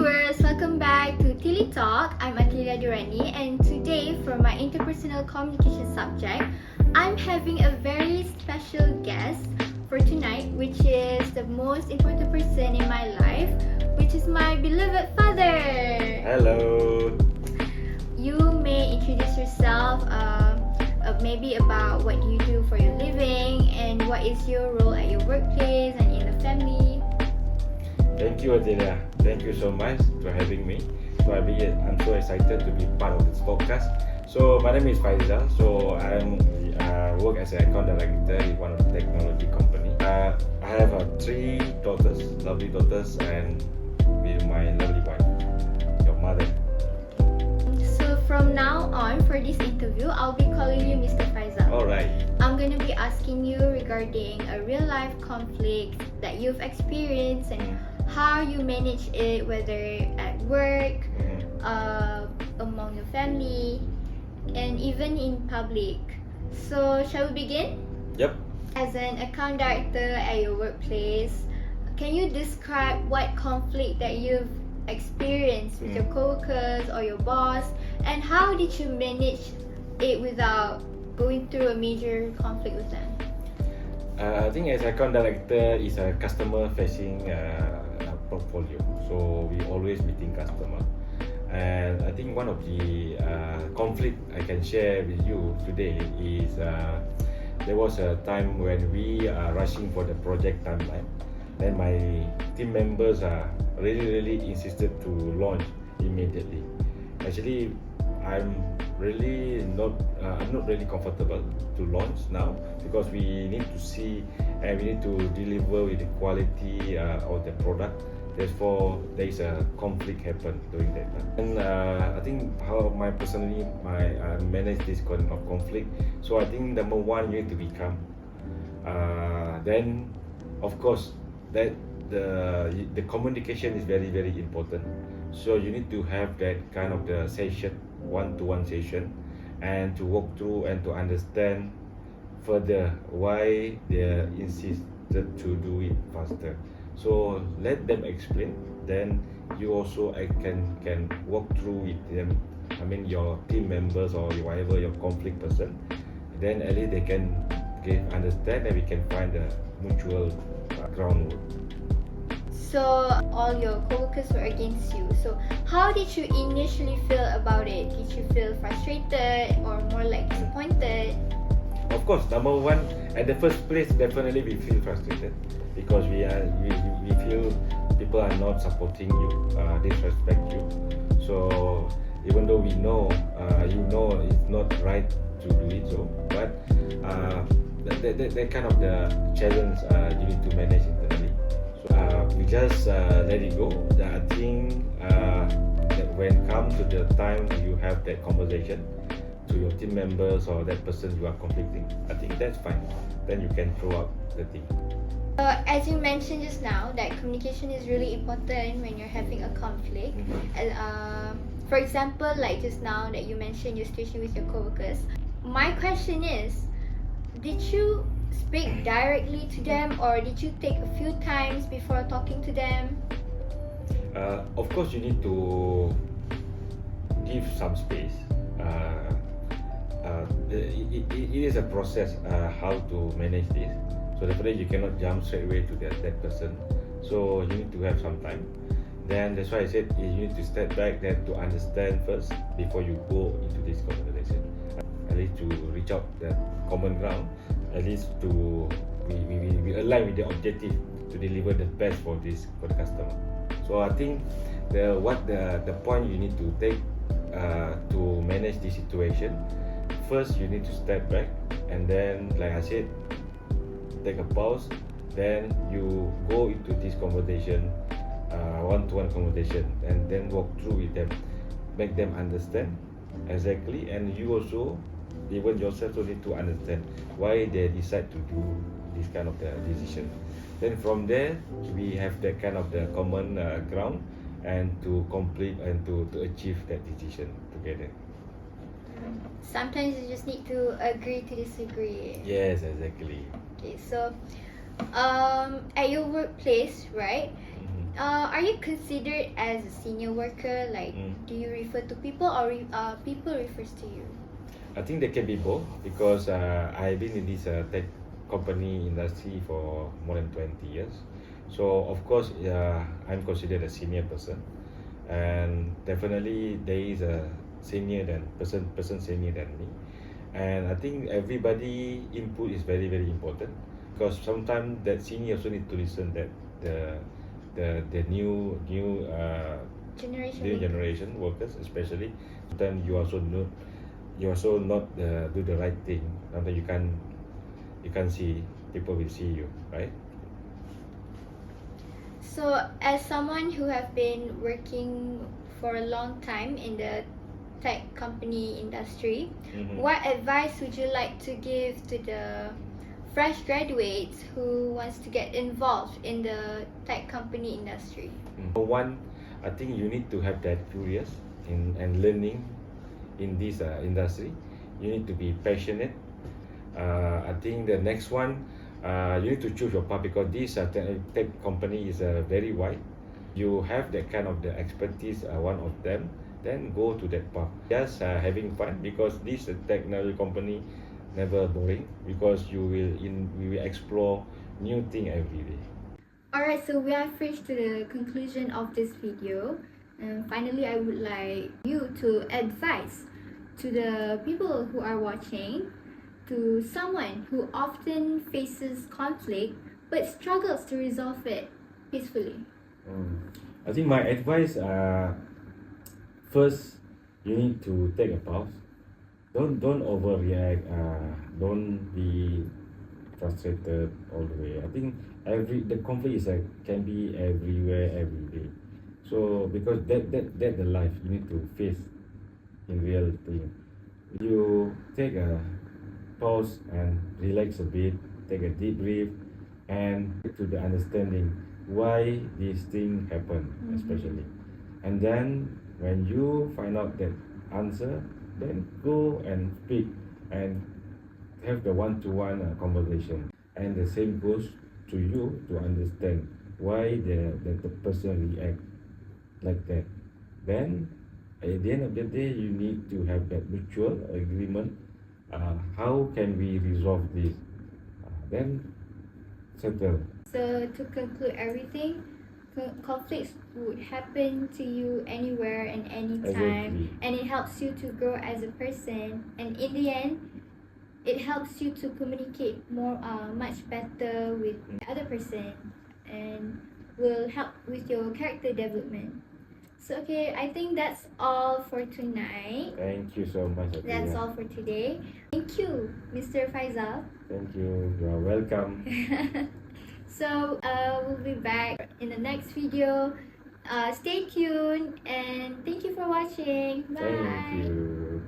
viewers, welcome back to Atilia Talk. I'm Atilia Durrani, and today for my interpersonal communication subject, I'm having a very special guest for tonight, which is the most important person in my life, which is my beloved father. Hello. You may introduce yourself, maybe about what you do for your living and what is your role at your workplace and in the family. Thank you, Atilia. Thank you so much for having me. I'm so excited to be part of this podcast. So my name is Faizal. So I work as an account director in one of the technology company. I have three daughters, lovely daughters, and with my lovely wife, your mother. So from now on, for this interview, I'll be calling you Mr. Faizal. Alright. I'm going to be asking you regarding a real life conflict that you've experienced and how you manage it, whether at work, among your family, and even in public. So shall we begin? Yep. As an account director at your workplace, can you describe what conflict that you've experienced with your coworkers or your boss, and how did you manage it without going through a major conflict with them? I think as account director is a customer facing portfolio, so we always meeting customer. And I think one of the conflict I can share with you today is there was a time when we are rushing for the project timeline. Then my team members are really insisted to launch immediately. Actually, I'm not really comfortable to launch now because we need to see and we need to deliver with the quality of the product. Therefore, there is a conflict happen during that time. And I think how I manage this kind of conflict. So I think number one, you need to be calm. Then, of course, that the communication is very important. So you need to have that kind of the session, one-to-one session, and to walk through and to understand further why they insisted to do it faster. So let them explain. Then you also can walk through with them. I mean your team members or whatever your conflict person. Then at least they can understand and we can find a mutual ground. So all your coworkers were against you. So how did you initially feel about it? Did you feel frustrated or more like disappointed? Of course, number one, at the first place, definitely we feel frustrated because we feel people are not supporting you, disrespect you. So even though we know, it's not right to do it so, but that kind of the challenge you need to manage internally. So we just let it go. I think that when come to the time you have that conversation to your team members or that person you are conflicting, I think that's fine. Then you can throw out the thing. As you mentioned just now, that communication is really important when you're having a conflict. For example, like just now that you mentioned your situation with your coworkers, my question is, did you speak directly to them or did you take a few times before talking to them? Of course, you need to give some space. It is a process how to manage this. So definitely you cannot jump straight away to that person. So you need to have some time. Then that's why I said you need to step back then to understand first before you go into this conversation. At least to reach out that common ground. At least to we align with the objective to deliver the best for the customer. So I think the point you need to take to manage this situation. First, you need to step back, and then, like I said, take a pause. Then you go into this conversation, one-to-one conversation, and then walk through with them, make them understand exactly, and you also, even yourself, also need to understand why they decide to do this kind of the decision. Then from there, we have that kind of the common ground, and to complete and to achieve that decision together. Sometimes you just need to agree to disagree. Yes, exactly. Okay, so at your workplace, right? Are you considered as a senior worker? Like, do you refer to people or people refers to you? I think they can be both because I've been in this tech company industry for more than 20 years. So of course, I'm considered a senior person, and definitely there is a senior than person senior than me. And I think everybody input is very important because sometimes that senior also need to listen that the Generation. new generation workers especially. Sometimes you also not do the right thing. Sometimes you can't see, people will see you, right? So, as someone who have been working for a long time in the tech company industry, what advice would you like to give to the fresh graduates who wants to get involved in the tech company industry? One, I think you need to have that curious and learning in this industry. You need to be passionate. I think the next one, you need to choose your path because this tech company is very wide. You have that kind of the expertise, one of them, then go to that path. Just having fun because this technology company never boring because we will explore new thing every day. Alright, so we have reached to the conclusion of this video. And finally, I would like you to advise to the people who are watching, to someone who often faces conflict but struggles to resolve it peacefully. I think my advice, first you need to take a pause. Don't overreact. Don't be frustrated all the way. I think the conflict is can be everywhere every day. So because that the life you need to face in real thing. You take a pause and relax a bit. Take a deep breath and get to the understanding why this thing happened, especially. And then when you find out that answer, then go and speak and have the one-to-one conversation. And the same goes to you to understand why the person react like that. Then at the end of the day, you need to have that mutual agreement. How can we resolve this? Then settle. So to conclude everything, conflicts would happen to you anywhere and anytime, and it helps you to grow as a person. And in the end, it helps you to communicate much better with the other person, and will help with your character development. So okay, I think that's all for tonight. Thank you so much, Atilia. That's all for today. Thank you, Mr. Faizal. Thank you. You are welcome. So we'll be back in the next video. Stay tuned and thank you for watching. Bye. Thank you.